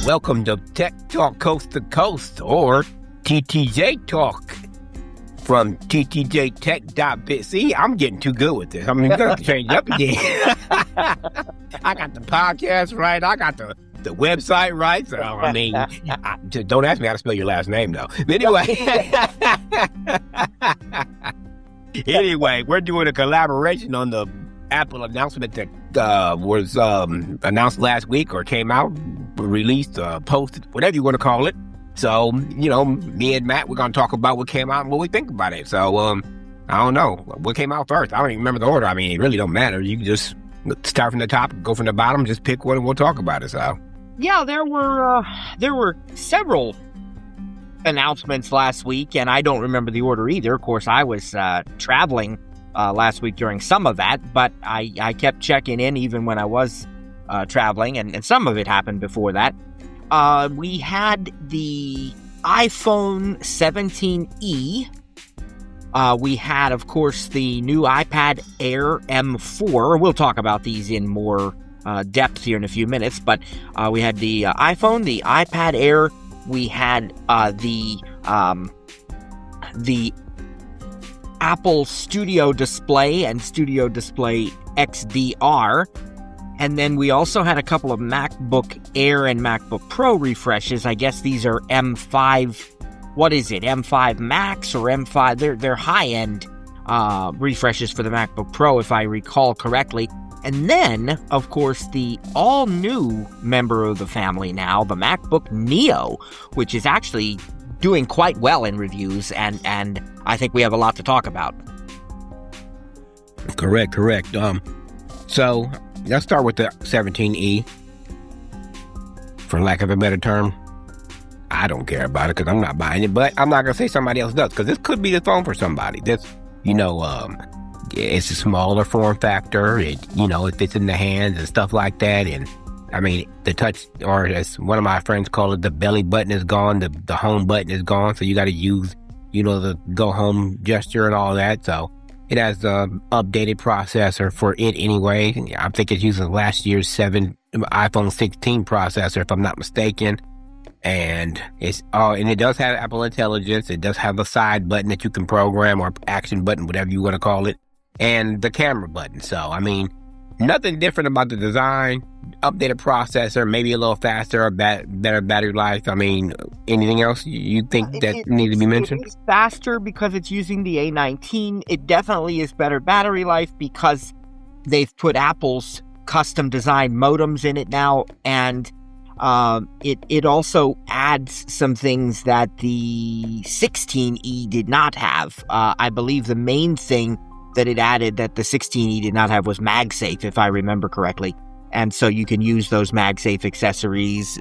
Welcome to Tech Talk Coast to Coast, or TTJ Talk, from ttjtech.biz. See, I'm getting too good with this. I'm going to change up again. I got the podcast right. I got the website right. So, I mean, don't ask me how to spell your last name, though. But anyway, we're doing a collaboration on the Apple announcement that was announced last week, or came out, released, posted, whatever you want to call it. So, me and Matt, we're going to talk about what came out and what we think about it. So, I don't know. What came out first? I don't even remember the order. I mean, it really don't matter. You can just start from the top, go from the bottom, just pick one and we'll talk about it. So, yeah, there were several announcements last week, and I don't remember the order either. Of course, I was traveling last week during some of that, but I kept checking in even when I was traveling, and some of it happened before that. We had the iPhone 17e. We had, of course, the new iPad Air M4. We'll talk about these in more depth here in a few minutes, but we had the iPhone, the iPad Air. We had the Apple Studio Display and Studio Display XDR. And then we also had a couple of MacBook Air and MacBook Pro refreshes. I guess these are M5, what is it, M5 Max or M5? They're high-end refreshes for the MacBook Pro, if I recall correctly. And then, of course, the all-new member of the family now, the MacBook Neo, which is actually doing quite well in reviews, and I think we have a lot to talk about. Correct. So, let's start with the 17E. For lack of a better term, I don't care about it because I'm not buying it, but I'm not going to say somebody else does, because this could be the phone for somebody. This, it's a smaller form factor. It fits in the hands and stuff like that. And I mean, the touch, or as one of my friends call it, the belly button is gone. The home button is gone. So you got to use, the go home gesture and all that. So it has an updated processor for it anyway. I think it's using last year's iPhone 16 processor, if I'm not mistaken. And it does have Apple Intelligence. It does have a side button that you can program, or action button, whatever you want to call it, and the camera button. So, I mean, nothing different about the design. Updated processor, maybe a little faster, or better battery life. I mean, anything else you think that needs to be mentioned? It's faster because it's using the A19. It definitely is better battery life because they've put Apple's custom designed modems in it now, and it also adds some things that the 16E did not have. I believe the main thing that it added that the 16E did not have was MagSafe, if I remember correctly. And so you can use those MagSafe accessories,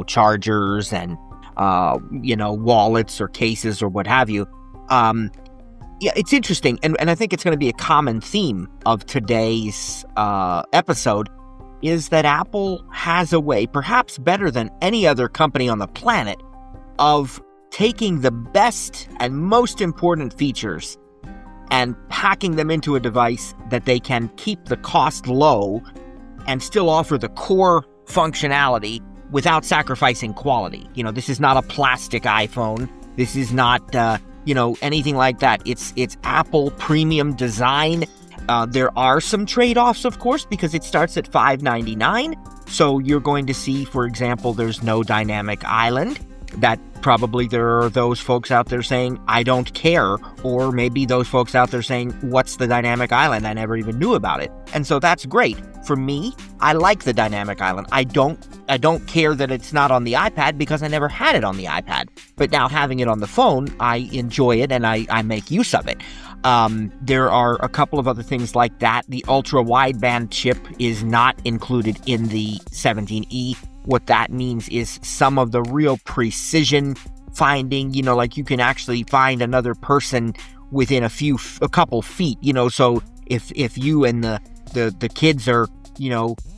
chargers and, wallets or cases or what have you. Yeah, it's interesting. And I think it's going to be a common theme of today's episode, is that Apple has a way, perhaps better than any other company on the planet, of taking the best and most important features and packing them into a device that they can keep the cost low and still offer the core functionality without sacrificing quality. This is not a plastic iPhone. This is not, anything like that. It's Apple premium design. There are some trade-offs, of course, because it starts at $599. So you're going to see, for example, there's no dynamic island. That probably there are those folks out there saying, I don't care. Or maybe those folks out there saying, what's the dynamic island? I never even knew about it. And so that's great. For me, I like the dynamic island. I don't care that it's not on the iPad because I never had it on the iPad. But now having it on the phone, I enjoy it and I make use of it. There are a couple of other things like that. The ultra-wideband chip is not included in the 17E. What that means is some of the real precision finding, like you can actually find another person within a couple feet, so if you and the kids are,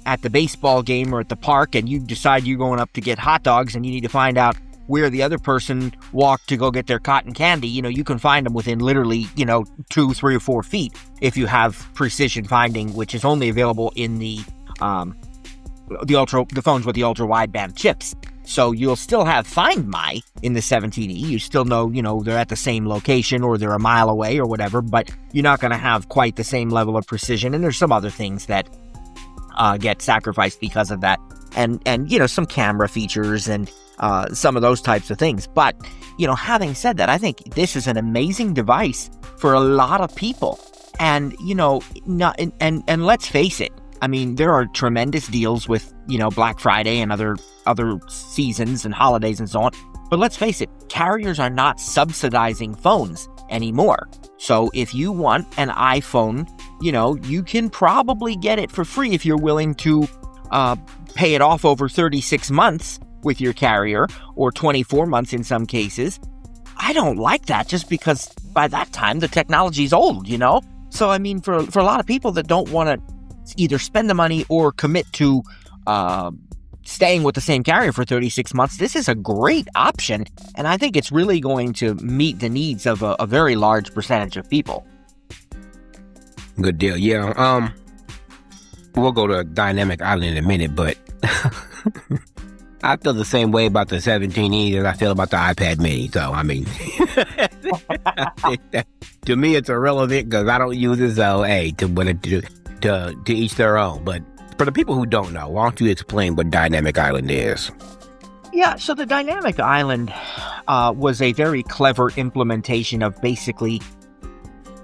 at the baseball game or at the park and you decide you're going up to get hot dogs and you need to find out where the other person walked to go get their cotton candy, you can find them within literally, 2, 3, or 4 feet if you have precision finding, which is only available in the phones with the ultra wideband chips. So you'll still have Find My in the 17E. You still know, they're at the same location or they're a mile away or whatever, but you're not going to have quite the same level of precision. And there's some other things that get sacrificed because of that. And some camera features and some of those types of things. But, having said that, I think this is an amazing device for a lot of people. And, and let's face it, I mean, there are tremendous deals with, Black Friday and other seasons and holidays and so on. But let's face it, carriers are not subsidizing phones anymore. So if you want an iPhone, you can probably get it for free if you're willing to pay it off over 36 months with your carrier, or 24 months in some cases. I don't like that, just because by that time the technology's old, So, I mean, for a lot of people that don't want to either spend the money or commit to staying with the same carrier for 36 months, this is a great option, and I think it's really going to meet the needs of a very large percentage of people. Good deal. Yeah. We'll go to Dynamic Island in a minute, but I feel the same way about the 17E as I feel about the iPad mini. So, I mean, to me, it's irrelevant because I don't use it. So, hey, to each their own. But for the people who don't know, why don't you explain what Dynamic Island is? Yeah, so the Dynamic Island was a very clever implementation of basically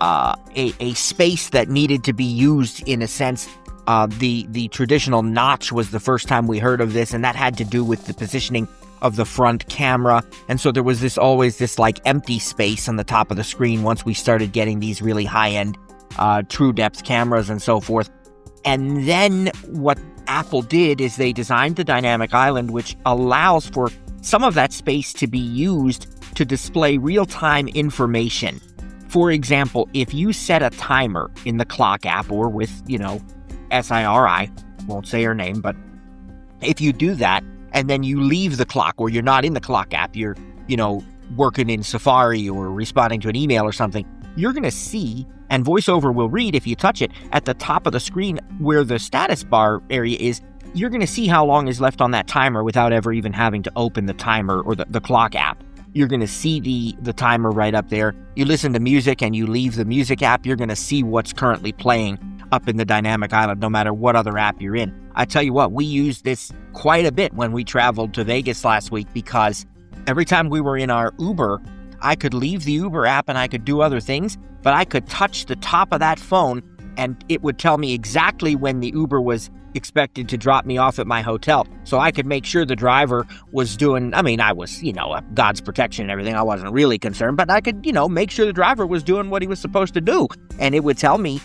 a space that needed to be used in a sense. The traditional notch was the first time we heard of this, and that had to do with the positioning of the front camera. And so there was always this like empty space on the top of the screen once we started getting these really high-end true depth cameras and so forth. And then what Apple did is they designed the Dynamic Island, which allows for some of that space to be used to display real-time information. For example, if you set a timer in the clock app or with, SIRI, won't say her name, but if you do that and then you leave the clock, or you're not in the clock app, you're, working in Safari or responding to an email or something, you're going to see, and VoiceOver will read if you touch it, at the top of the screen where the status bar area is, you're going to see how long is left on that timer without ever even having to open the timer or the clock app. You're going to see the timer right up there. You listen to music and you leave the music app, you're going to see what's currently playing up in the Dynamic Island, no matter what other app you're in. I tell you what, we used this quite a bit when we traveled to Vegas last week, because every time we were in our Uber, I could leave the Uber app and I could do other things, but I could touch the top of that phone and it would tell me exactly when the Uber was expected to drop me off at my hotel. So I could make sure the driver was doing, I was, God's protection and everything. I wasn't really concerned, but I could, make sure the driver was doing what he was supposed to do. And it would tell me,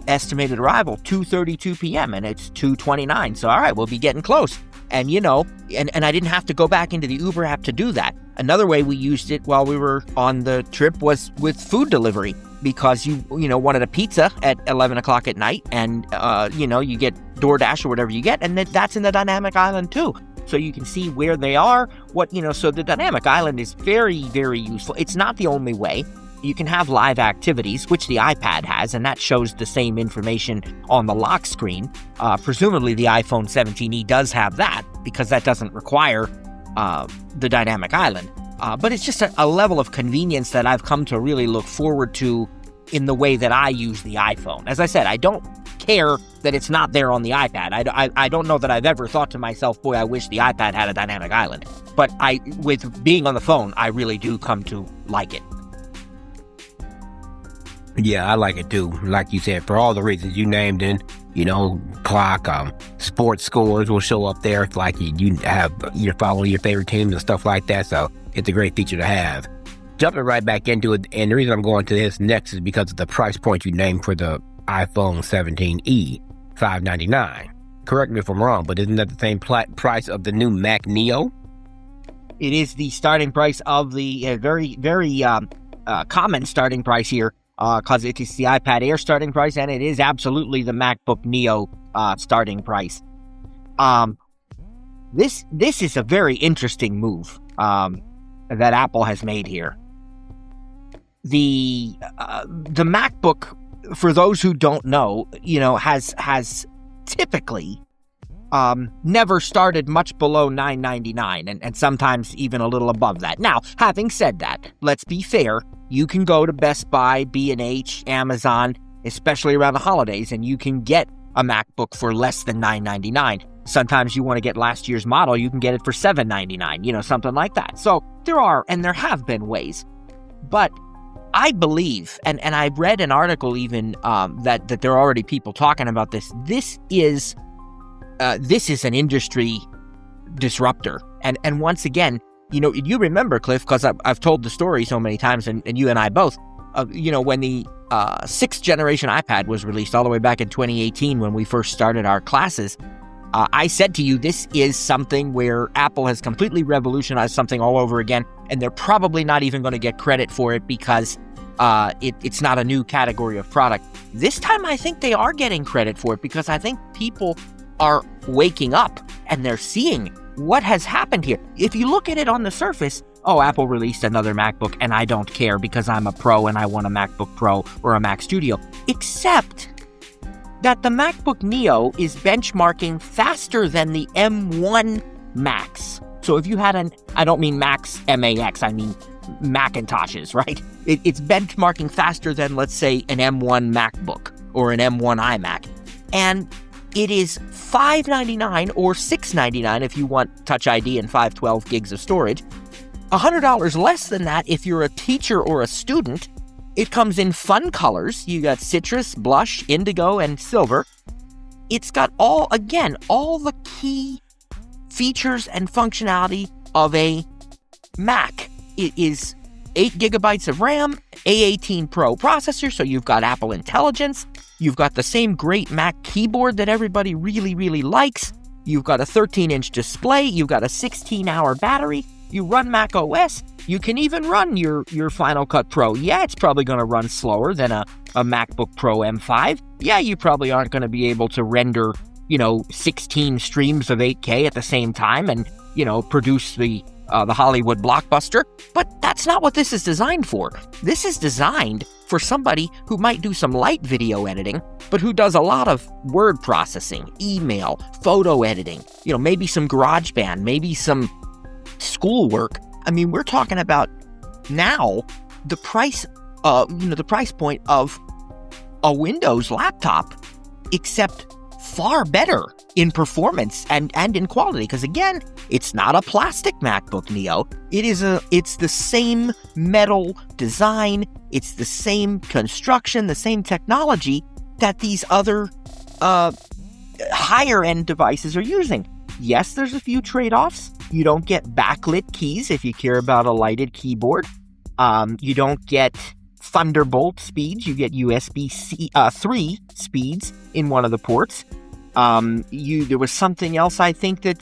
estimated arrival, 2:32 p.m. and it's 2:29. So, all right, we'll be getting close. And, and I didn't have to go back into the Uber app to do that. Another way we used it while we were on the trip was with food delivery, because you wanted a pizza at 11 o'clock at night, and, you get DoorDash or whatever you get, and that's in the Dynamic Island too. So you can see where they are, so the Dynamic Island is very, very useful. It's not the only way. You can have live activities, which the iPad has, and that shows the same information on the lock screen. Presumably the iPhone 17e does have that, because that doesn't require the Dynamic Island. But it's just a level of convenience that I've come to really look forward to in the way that I use the iPhone. As I said, I don't care that it's not there on the iPad. I don't know that I've ever thought to myself, boy, I wish the iPad had a Dynamic Island. But with being on the phone, I really do come to like it. Yeah, I like it too. Like you said, for all the reasons you named in, clock, sports scores will show up there. It's like you're following your favorite teams and stuff like that. So it's a great feature to have. Jumping right back into it, and the reason I'm going to this next is because of the price point you named for the iPhone 17e, $599. Correct me if I'm wrong, but isn't that the same price of the new Mac Neo? It is the starting price of the very, very common starting price here, because it is the iPad Air starting price, and it is absolutely the MacBook Neo starting price. This is a very interesting move that Apple has made here. The MacBook, for those who don't know, has typically never started much below $999, and sometimes even a little above that. Now, having said that, let's be fair. You can go to Best Buy, B&H, Amazon, especially around the holidays, and you can get a MacBook for less than $999. Sometimes you want to get last year's model, you can get it for $799, something like that. So there are, and there have been ways. But I believe, and I've read an article even that there are already people talking about this. This is an industry disruptor. And once again, you remember, Cliff, because I've told the story so many times, and you and I both, when the 6th generation iPad was released all the way back in 2018 when we first started our classes, I said to you, this is something where Apple has completely revolutionized something all over again, and they're probably not even going to get credit for it because it's not a new category of product. This time, I think they are getting credit for it because I think people are waking up and they're seeing what has happened here. If you look at it on the surface, Apple released another MacBook and I don't care because I'm a pro and I want a MacBook Pro or a Mac Studio. Except that the MacBook Neo is benchmarking faster than the M1 Max. So if you had I don't mean Max, M-A-X, I mean Macintoshes, right? It's benchmarking faster than, let's say, an M1 MacBook or an M1 iMac. And it is $599 or $699 if you want Touch ID and 512 gigs of storage. $100 less than that if you're a teacher or a student. It comes in fun colors. You got citrus, blush, indigo, and silver. It's got all the key features and functionality of a Mac. It is 8 gigabytes of RAM, A18 Pro processor, so you've got Apple Intelligence. You've got the same great Mac keyboard that everybody really, really likes. You've got a 13-inch display. You've got a 16-hour battery. You run Mac OS. You can even run your Final Cut Pro. Yeah, it's probably going to run slower than a MacBook Pro M5. Yeah, you probably aren't going to be able to render, 16 streams of 8K at the same time and, produce the Hollywood blockbuster. But that's not what this is designed for. This is designed for somebody who might do some light video editing, but who does a lot of word processing, email, photo editing, maybe some GarageBand, maybe some schoolwork. I mean, we're talking about now the price point of a Windows laptop, except far better in performance and in quality. Because again, it's not a plastic MacBook Neo. It's the same metal design. It's the same construction, the same technology that these other higher end devices are using. Yes, there's a few trade-offs. You don't get backlit keys if you care about a lighted keyboard. You don't get Thunderbolt speeds. You get USB-C 3 speeds in one of the ports. There was something else, I think, that,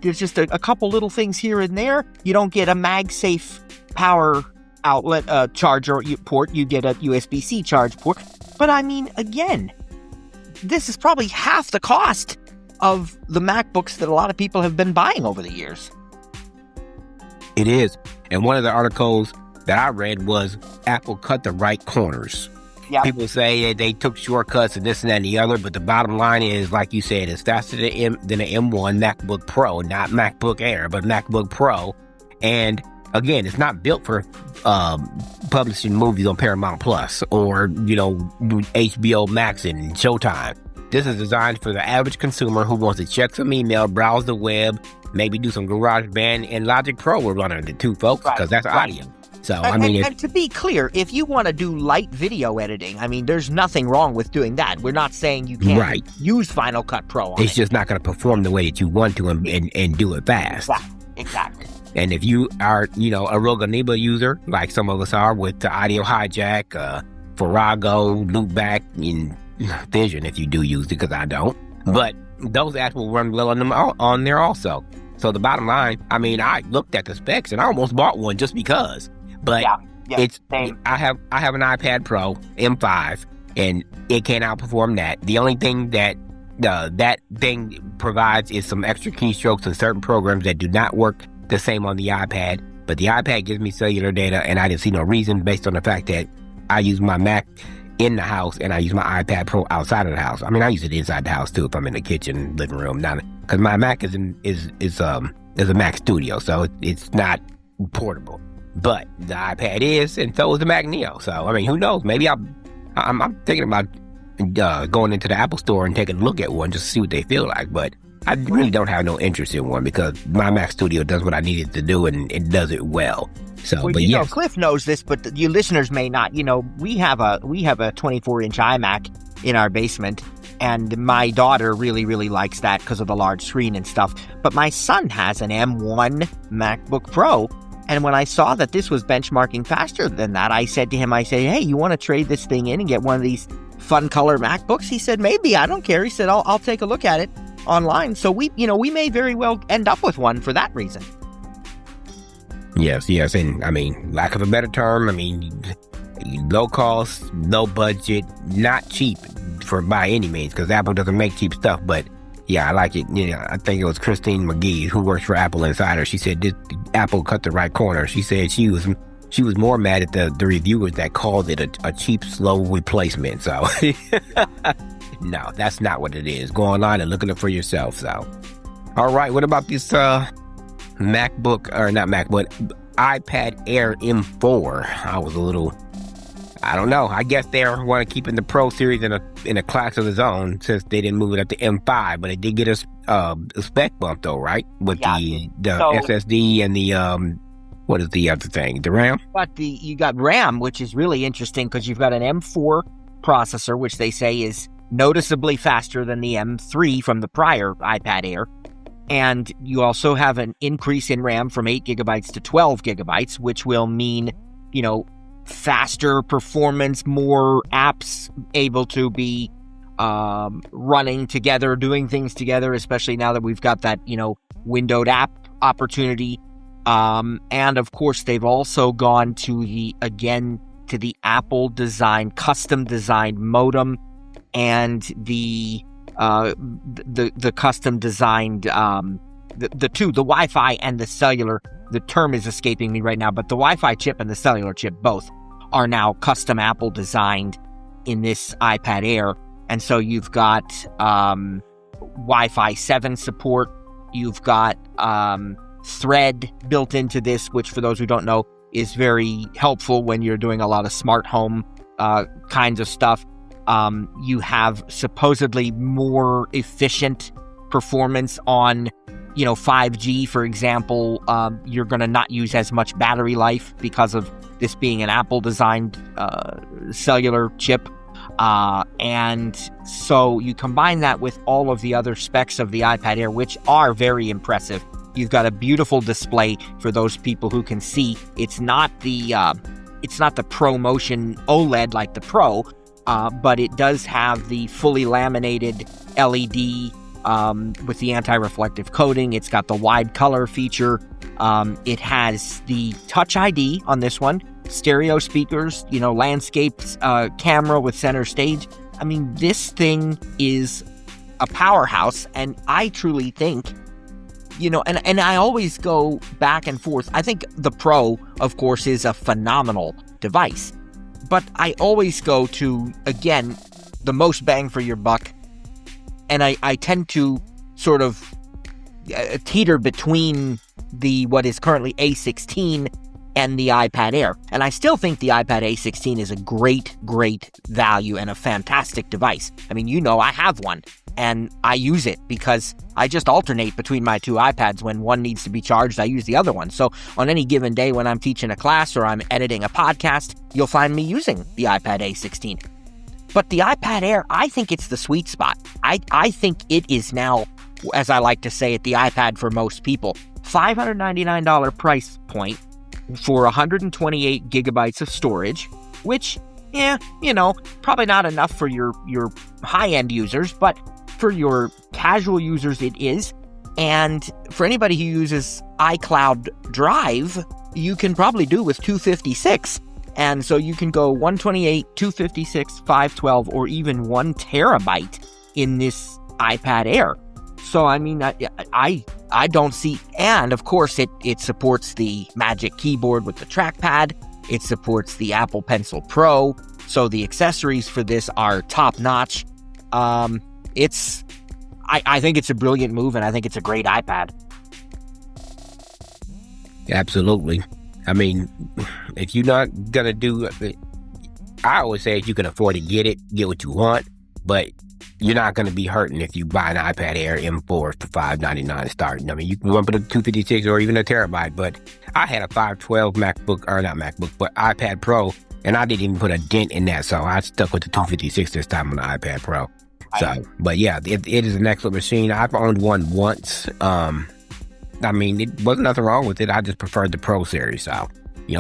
there's just a couple little things here and there. You don't get a MagSafe power outlet charger port. You get a USB-C charge port. But I mean, again, this is probably half the cost of the MacBooks that a lot of people have been buying over the years. It is. And one of the articles that I read was Apple cut the right corners. Yep. People say they took shortcuts and this and that and the other, but the bottom line is, like you said, it's faster than the M1 MacBook Pro, not MacBook Air, but MacBook Pro. And again, it's not built for publishing movies on Paramount Plus or, HBO Max and Showtime. This is designed for the average consumer who wants to check some email, browse the web, maybe do some GarageBand, and Logic Pro will run under too, folks, because that's audio. So, and to be clear, if you want to do light video editing, there's nothing wrong with doing that. We're not saying you can't use Final Cut Pro on it's just not going to perform the way that you want to and do it fast. Exactly. And if you are, a Roganiba user, like some of us are with the Audio Hijack, Farrago, Loopback, and Vision, if you do use it, because I don't. But those apps will run well on there also. So the bottom line, I looked at the specs and I almost bought one just because. But same. I have an iPad Pro M5 and it can't outperform that. The only thing that that thing provides is some extra keystrokes in certain programs that do not work the same on the iPad. But the iPad gives me cellular data, and I didn't see no reason based on the fact that I use my Mac in the house, and I use my iPad Pro outside of the house. I mean, I use it inside the house too if I'm in the kitchen, living room. Now, because my Mac is a Mac Studio, so it's not portable. But the iPad is, and so is the Mac Neo. So I mean, who knows? Maybe I'm thinking about going into the Apple Store and taking a look at one just to see what they feel like. But I really don't have no interest in one because my Mac Studio does what I need it to do, and it does it well. So, well, but you know, Cliff knows this, but you listeners may not. You know, we have a 24-inch iMac in our basement, and my daughter really, really likes that because of the large screen and stuff. But my son has an M1 MacBook Pro, and when I saw that this was benchmarking faster than that, I said to him, hey, you want to trade this thing in and get one of these fun color MacBooks? He said, maybe. I don't care. He said, I'll take a look at it online. So we may very well end up with one for that reason. Yes, and I mean, lack of a better term, I mean, low cost, low budget, not cheap by any means, because Apple doesn't make cheap stuff. But yeah, I like it. You know, I think it was Christine McGee who works for Apple Insider. She said Apple cut the right corner. She said she was more mad at the reviewers that called it a cheap, slow replacement. So no, that's not what it is. Go online and look at it for yourself. So, all right, what about this iPad Air M4? I don't know. I guess they want to keep in the Pro series in a class of its own since they didn't move it up to M5, but it did get a spec bump though, right? With the SSD and the what is the other thing? The RAM? But you got RAM, which is really interesting because you've got an M4 processor, which they say is noticeably faster than the M3 from the prior iPad Air. And you also have an increase in RAM from 8 gigabytes to 12 gigabytes, which will mean, you know, faster performance, more apps able to be running together, doing things together, especially now that we've got that, you know, windowed app opportunity. And of course, they've also gone to the Apple design, custom designed modem and the custom designed, the Wi-Fi and the cellular. The term is escaping me right now, but the Wi-Fi chip and the cellular chip both are now custom Apple designed in this iPad Air. And so you've got Wi-Fi 7 support. You've got Thread built into this, which for those who don't know is very helpful when you're doing a lot of smart home kinds of stuff. You have supposedly more efficient performance on, you know, 5G, for example. You're going to not use as much battery life because of this being an Apple-designed cellular chip. And so you combine that with all of the other specs of the iPad Air, which are very impressive. You've got a beautiful display for those people who can see. It's not the ProMotion OLED like the Pro, but it does have the fully laminated LED with the anti-reflective coating. It's got the wide color feature. It has the Touch ID on this one, stereo speakers, you know, landscapes, camera with center stage. I mean, this thing is a powerhouse, and I truly think, you know, and I always go back and forth. I think the Pro, of course, is a phenomenal device, but I always go to, again, the most bang for your buck. And I tend to sort of teeter between what is currently A16 and the iPad Air. And I still think the iPad A16 is a great, great value and a fantastic device. I mean, you know, I have one and I use it because I just alternate between my two iPads. When one needs to be charged, I use the other one. So on any given day when I'm teaching a class or I'm editing a podcast, you'll find me using the iPad A16. But the iPad Air, I think it's the sweet spot. I think it is now, as I like to say it, the iPad for most people. $599 price point for 128 gigabytes of storage, which, yeah, you know, probably not enough for your high-end users, but for your casual users it is. And for anybody who uses iCloud Drive, you can probably do with 256. And so you can go 128, 256, 512, or even 1 terabyte in this iPad Air. So, I mean, I don't see... And, of course, it supports the Magic Keyboard with the trackpad. It supports the Apple Pencil Pro. So the accessories for this are top notch. I think it's a brilliant move, and I think it's a great iPad. Absolutely. I mean, if you're not going to do it, I always say if you can afford to get what you want, but you're not going to be hurting if you buy an iPad Air M4 for $599 starting. I mean, you can run for the 256 or even a terabyte, but I had a 512 iPad Pro, and I didn't even put a dent in that, so I stuck with the 256 this time on the iPad Pro. So, but yeah, it is an excellent machine. I've owned one once. I mean, it wasn't nothing wrong with it. I just preferred the Pro series. So,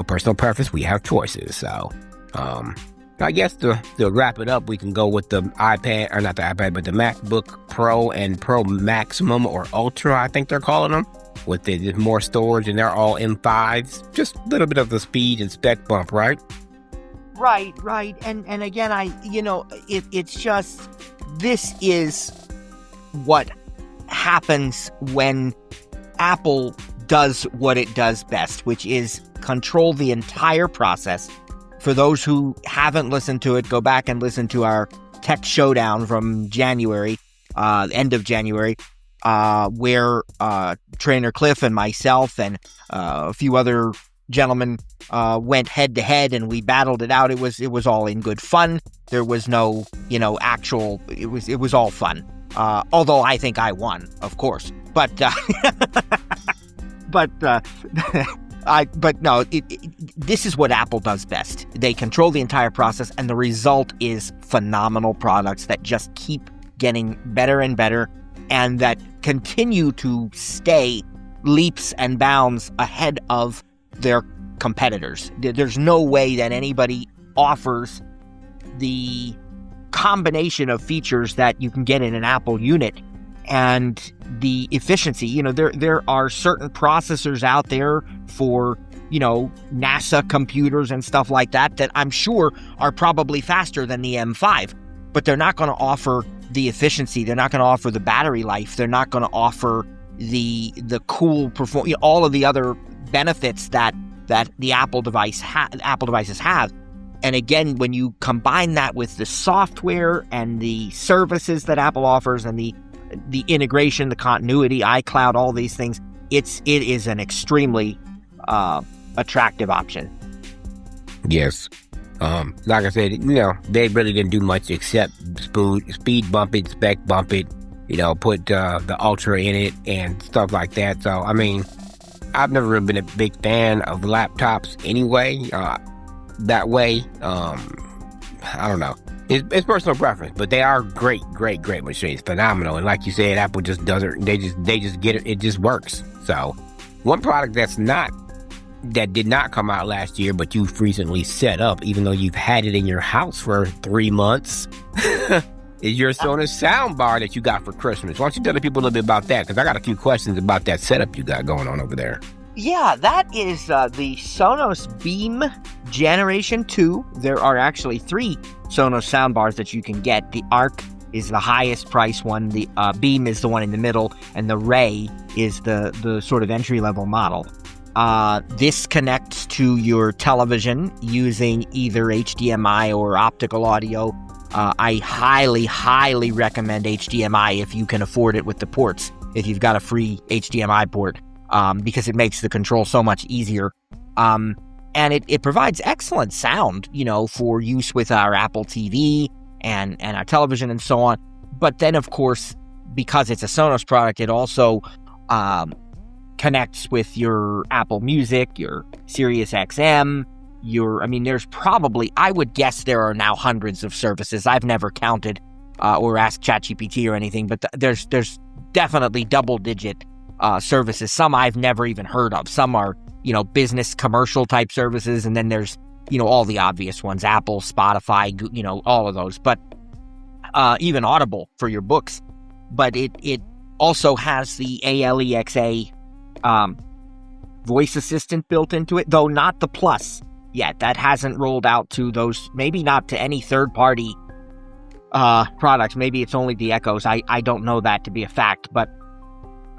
personal preference, we have choices. So, I guess to wrap it up, we can go with the iPad, or not the iPad, but the MacBook Pro and Pro Maximum or Ultra, I think they're calling them, with the more storage, and they're all M5s. Just a little bit of the speed and spec bump, right? Right. And again, it's just, this is what happens when Apple does what it does best, which is control the entire process. For those who haven't listened to it, go back and listen to our Tech Showdown from January, end of January, where Trainer Cliff and myself and a few other gentlemen went head to head, and we battled it out. It was all in good fun. There was no, it was all fun. Although I think I won, of course. But no, this is what Apple does best. They control the entire process, and the result is phenomenal products that just keep getting better and better, and that continue to stay leaps and bounds ahead of their competitors. There's no way that anybody offers the combination of features that you can get in an Apple unit and the efficiency. There are certain processors out there for, NASA computers and stuff like that I'm sure are probably faster than the M5, but they're not going to offer the efficiency. They're not going to offer the battery life. They're not going to offer the cool performance, all of the other benefits that the Apple devices have. And again, when you combine that with the software and the services that Apple offers and the integration, the continuity, iCloud, all these things, it is an extremely attractive option. Yes. Like I said, they really didn't do much except speed bump it, spec bump it, put the Ultra in it and stuff like that. So, I mean, I've never really been a big fan of laptops anyway. That way, I don't know. It's personal preference, but they are great machines, phenomenal. And like you said, Apple just doesn't. They just get it. It just works. So, one product that did not come out last year, but you've recently set up, even though you've had it in your house for 3 months, is your Sonos soundbar that you got for Christmas. Why don't you tell the people a little bit about that? Because I got a few questions about that setup you got going on over there. Yeah, that is the Sonos Beam Generation 2. There are actually 3 Sonos soundbars that you can get. The Arc is the highest price one, the Beam is the one in the middle, and the Ray is the sort of entry-level model. This connects to your television using either HDMI or optical audio. I highly recommend HDMI if you can afford it with the ports, if you've got a free HDMI port, because it makes the control so much easier. And it provides excellent sound, for use with our Apple TV and our television and so on. But then, of course, because it's a Sonos product, it also connects with your Apple Music, your Sirius XM, there's probably, I would guess there are now hundreds of services. I've never counted or asked ChatGPT or anything, but there's definitely double-digit services. Some I've never even heard of. Some are, business commercial type services, and then there's, all the obvious ones, Apple, Spotify, all of those. But even Audible for your books. But it also has the ALEXA voice assistant built into it, though not the Plus yet. That hasn't rolled out to those, maybe not to any third-party products. Maybe it's only the Echoes. I don't know that to be a fact, but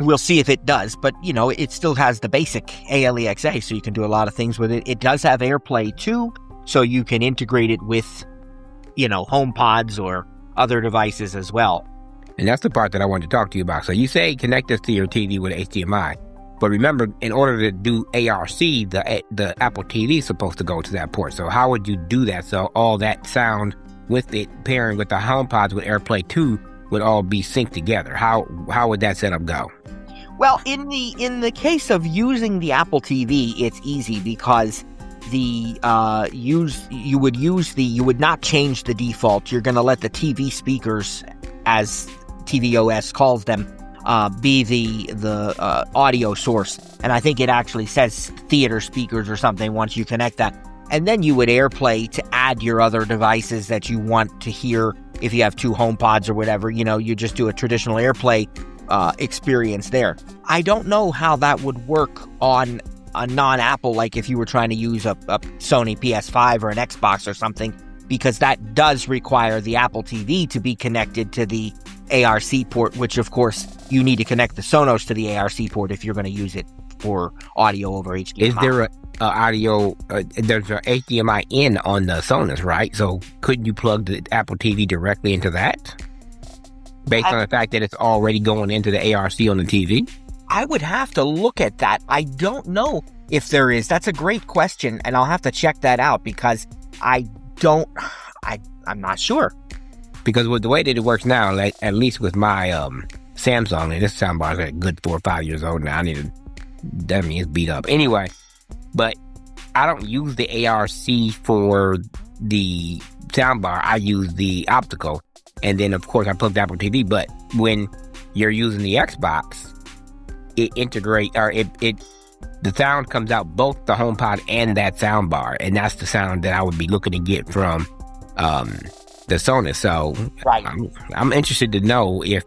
we'll see if it does. But, it still has the basic ALEXA, so you can do a lot of things with it. It does have AirPlay too, so you can integrate it with HomePods or other devices as well. And that's the part that I wanted to talk to you about. So you say connect this to your TV with HDMI. But remember, in order to do ARC, the Apple TV is supposed to go to that port. So how would you do that? So all that sound with it pairing with the HomePods with AirPlay 2 would all be synced together. How would that setup go? Well, in the case of using the Apple TV, it's easy because you would not change the default. You're going to let the TV speakers, as tvOS calls them, be the audio source. And I think it actually says theater speakers or something once you connect that. And then you would AirPlay to add your other devices that you want to hear. If you have two HomePods or whatever, you just do a traditional AirPlay experience there. I don't know how that would work on a non-Apple, like if you were trying to use a Sony PS5 or an Xbox or something, because that does require the Apple TV to be connected to the ARC port, which of course you need to connect the Sonos to the ARC port if you're going to use it for audio over HDMI. Is there there's a HDMI in on the Sonos, right? So couldn't you plug the Apple TV directly into that? Based on the fact that it's already going into the ARC on the TV? I would have to look at that. I don't know if there is. That's a great question, and I'll have to check that out because I'm not sure. Because with the way that it works now, like, at least with my Samsung, and this soundbar is like good 4 or 5 years old now. That means it's beat up. Anyway, but I don't use the ARC for the soundbar. I use the optical. And then, of course, I plug the Apple TV. But when you're using the Xbox, the sound comes out both the HomePod and that soundbar. And that's the sound that I would be looking to get from the Sonos. So right. I'm interested to know if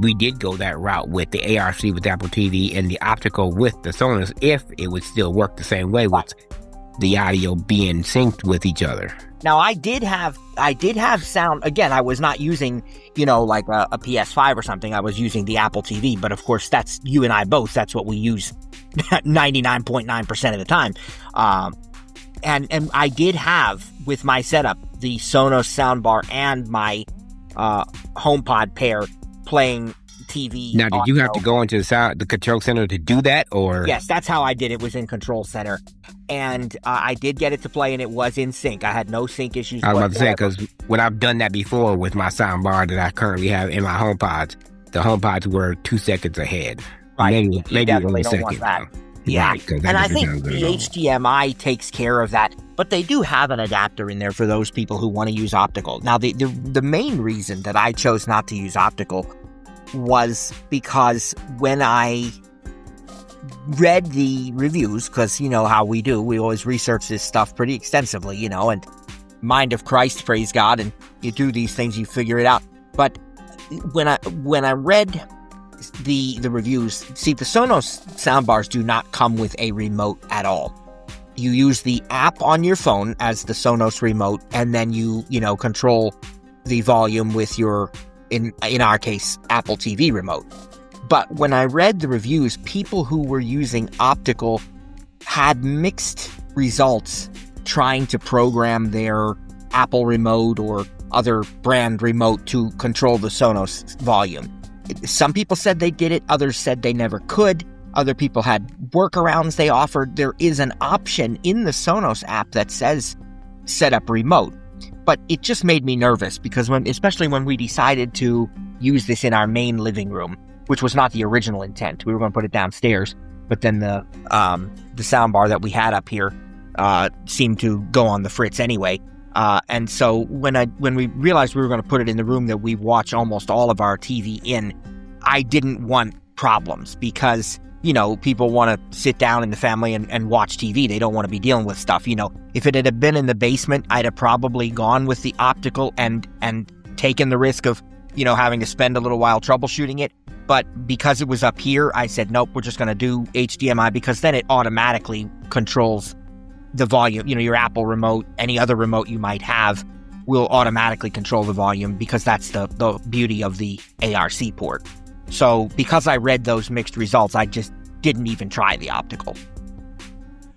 we did go that route with the ARC with the Apple TV and the optical with the Sonos, if it would still work the same way with the audio being synced with each other. Now, I did have sound. Again, I was not using, like a PS5 or something. I was using the Apple TV. But of course, that's you and I both. That's what we use 99.9% of the time. And I did have, with my setup, the Sonos soundbar and my HomePod pair playing TV. Now, did you have to go into the control center to do that, or? Yes, that's how I did it. Was in control center, and I did get it to play, and it was in sync. I had no sync issues. I was about to say, because when I've done that before with my soundbar that I currently have in my HomePods, the HomePods were 2 seconds ahead. Right. Maybe 1 second. Want that. Yeah, right, and I think the HDMI takes care of that, but they do have an adapter in there for those people who want to use optical. Now, the main reason that I chose not to use optical was because when I read the reviews, because you know how we do, we always research this stuff pretty extensively, and mind of Christ, praise God, and you do these things, you figure it out. But when I read the reviews, see, the Sonos soundbars do not come with a remote at all. You use the app on your phone as the Sonos remote, and then you control the volume with your, in our case, Apple TV remote. But when I read the reviews, people who were using optical had mixed results trying to program their Apple remote or other brand remote to control the Sonos volume. Some people said they did it, others said they never could. Other people had workarounds they offered. There is an option in the Sonos app that says set up remote. But it just made me nervous because especially when we decided to use this in our main living room, which was not the original intent. We were going to put it downstairs, but then the soundbar that we had up here seemed to go on the fritz anyway. And so when we realized we were going to put it in the room that we watch almost all of our TV in, I didn't want problems because, people want to sit down in the family and watch TV. They don't want to be dealing with stuff. If it had been in the basement, I'd have probably gone with the optical and taken the risk of, having to spend a little while troubleshooting it. But because it was up here, I said, nope, we're just going to do HDMI because then it automatically controls the volume. Your Apple remote, any other remote you might have will automatically control the volume because that's the beauty of the ARC port. So because I read those mixed results, I just didn't even try the optical.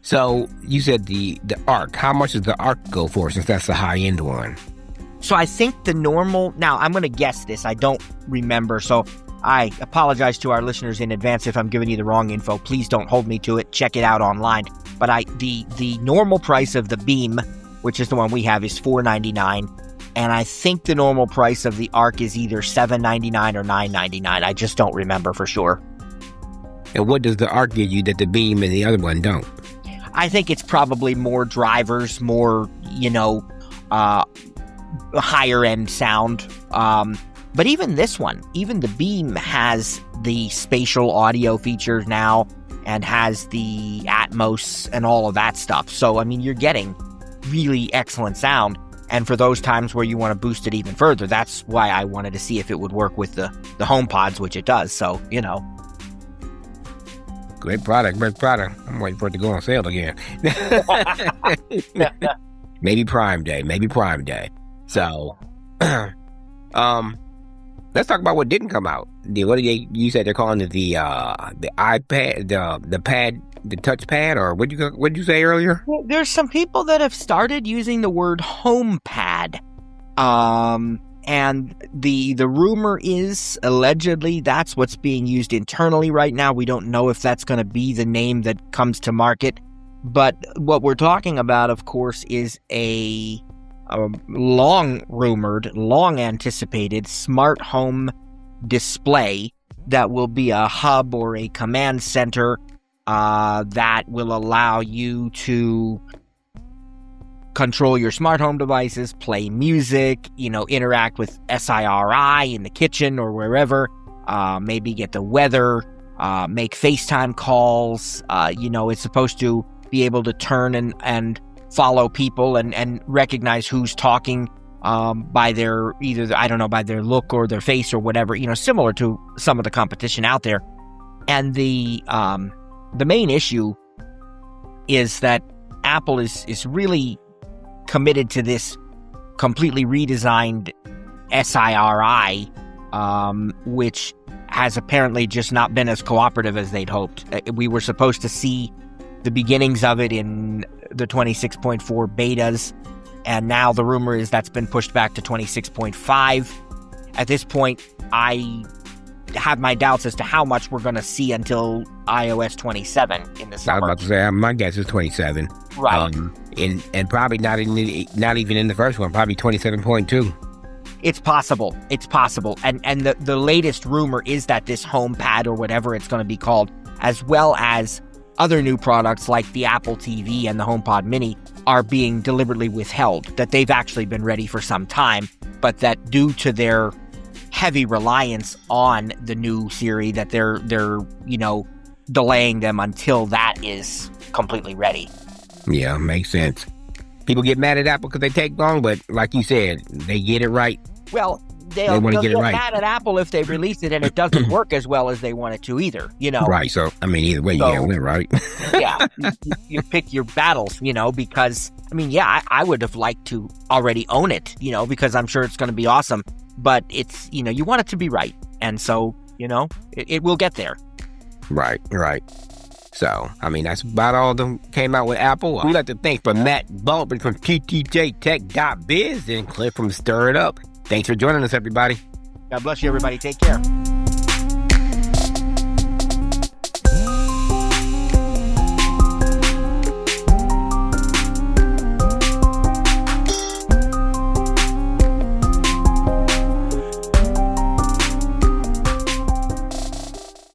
So you said the ARC. How much does the ARC go for since that's the high-end one? So I think the normal, now I'm going to guess this, I don't remember, so I apologize to our listeners in advance if I'm giving you the wrong info. Please don't hold me to it, check it out online. But the normal price of the Beam, which is the one we have, is $499, and I think the normal price of the Arc is either $799 or $999. I just don't remember for sure. And what does the Arc give you that the Beam and the other one don't? I think it's probably more drivers, more, higher end sound. But even this one, even the Beam has the spatial audio features now and has the Atmos and all of that stuff. So, I mean, you're getting really excellent sound. And for those times where you want to boost it even further, that's why I wanted to see if it would work with the HomePods, which it does. So, Great product. I'm waiting for it to go on sale again. Maybe Prime Day. So, let's talk about what didn't come out. You said they're calling it the iPad, the pad, the touch pad, or what'd you say earlier? Well, there's some people that have started using the word HomePad. And the rumor is allegedly that's what's being used internally right now. We don't know if that's going to be the name that comes to market. But what we're talking about, of course, is a long-rumored, long-anticipated smart home display that will be a hub or a command center that will allow you to control your smart home devices, play music, interact with SIRI in the kitchen or wherever, maybe get the weather, make FaceTime calls. It's supposed to be able to turn and follow people and recognize who's talking by their by their look or their face or whatever, similar to some of the competition out there. And the main issue is that Apple is really committed to this completely redesigned SIRI, which has apparently just not been as cooperative as they'd hoped. We were supposed to see the beginnings of it in the 26.4 betas, and now the rumor is that's been pushed back to 26.5. At this point, I have my doubts as to how much we're going to see until iOS 27 in the summer. I was about to say, my guess is 27. Right. And probably not even in the first one, probably 27.2. It's possible. And the latest rumor is that this HomePad, or whatever it's going to be called, as well as other new products like the Apple TV and the HomePod Mini, are being deliberately withheld, that they've actually been ready for some time, but that due to their heavy reliance on the new Siri, that they're delaying them until that is completely ready. Yeah, makes sense. People get mad at Apple because they take long, but like you said, they get it right. Well, they'll get right. Mad at Apple if they release it and it doesn't work as well as they want it to either, Right, so, either way, you can't win, right? Yeah, you pick your battles, because, I would have liked to already own it, because I'm sure it's going to be awesome, but it's, you want it to be right, and so, it will get there. Right. So, that's about all that came out with Apple. We'd like to thank for Matt Baldwin from TTJTech.biz and Cliff from Stir It Up. Thanks for joining us, everybody. God bless you, everybody. Take care.